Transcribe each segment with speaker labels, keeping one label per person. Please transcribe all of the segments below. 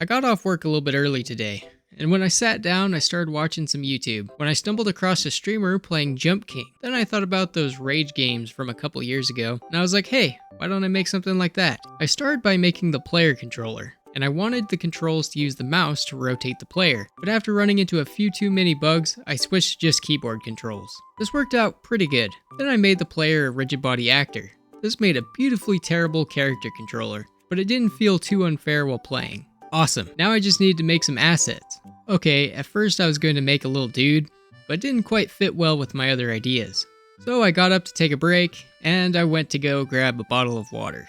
Speaker 1: I got off work a little bit early today, and when I sat down, I started watching some YouTube when I stumbled across a streamer playing Jump King. Then I thought about those Rage games from a couple years ago, and I was like, hey, why don't I make something like that? I started by making the player controller, and I wanted the controls to use the mouse to rotate the player, but after running into a few too many bugs, I switched to just keyboard controls. This worked out pretty good. Then I made the player a rigid body actor. This made a beautifully terrible character controller, but it didn't feel too unfair while playing. Awesome. Now I just need to make some assets. Okay, at first I was going to make a little dude, but it didn't quite fit well with my other ideas. So I got up to take a break, and I went to go grab a bottle of water.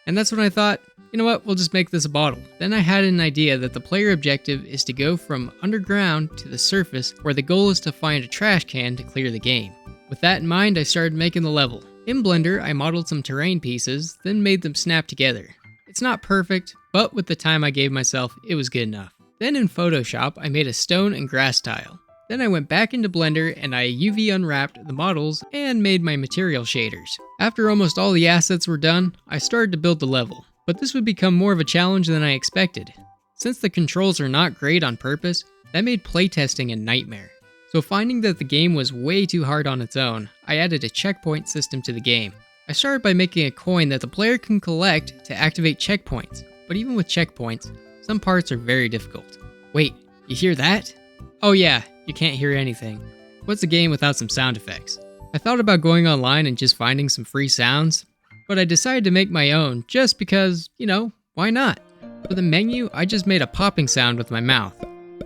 Speaker 1: And that's when I thought, you know what, we'll just make this a bottle. Then I had an idea that the player objective is to go from underground to the surface, where the goal is to find a trash can to clear the game. With that in mind, I started making the level. In Blender, I modeled some terrain pieces, then made them snap together. It's not perfect, but with the time I gave myself, it was good enough. Then in Photoshop, I made a stone and grass tile. Then I went back into Blender and I UV unwrapped the models and made my material shaders. After almost all the assets were done, I started to build the level. But this would become more of a challenge than I expected. Since the controls are not great on purpose, that made playtesting a nightmare. So finding that the game was way too hard on its own, I added a checkpoint system to the game. I started by making a coin that the player can collect to activate checkpoints, but even with checkpoints, some parts are very difficult. Wait, you hear that? Oh yeah, you can't hear anything. What's a game without some sound effects? I thought about going online and just finding some free sounds, but I decided to make my own just because, why not? For the menu, I just made a popping sound with my mouth.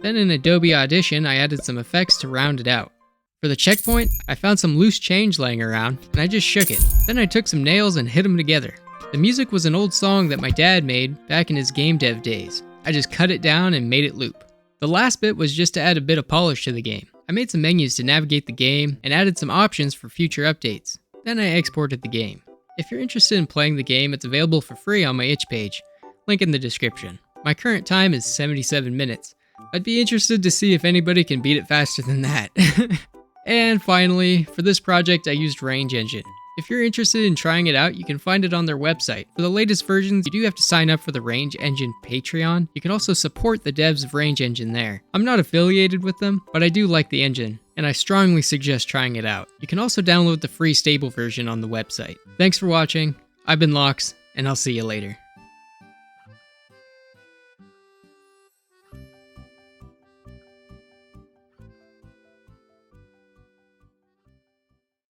Speaker 1: Then in Adobe Audition, I added some effects to round it out. For the checkpoint, I found some loose change laying around, and I just shook it. Then I took some nails and hit them together. The music was an old song that my dad made back in his game dev days. I just cut it down and made it loop. The last bit was just to add a bit of polish to the game. I made some menus to navigate the game and added some options for future updates. Then I exported the game. If you're interested in playing the game, it's available for free on my itch page. Link in the description. My current time is 77 minutes. I'd be interested to see if anybody can beat it faster than that. And finally, for this project I used Range Engine. If you're interested in trying it out, you can find it on their website. For the latest versions, you do have to sign up for the Range Engine Patreon. You can also support the devs of Range Engine there. I'm not affiliated with them, but I do like the engine, and I strongly suggest trying it out. You can also download the free stable version on the website. Thanks for watching, I've been Lox, and I'll see you later.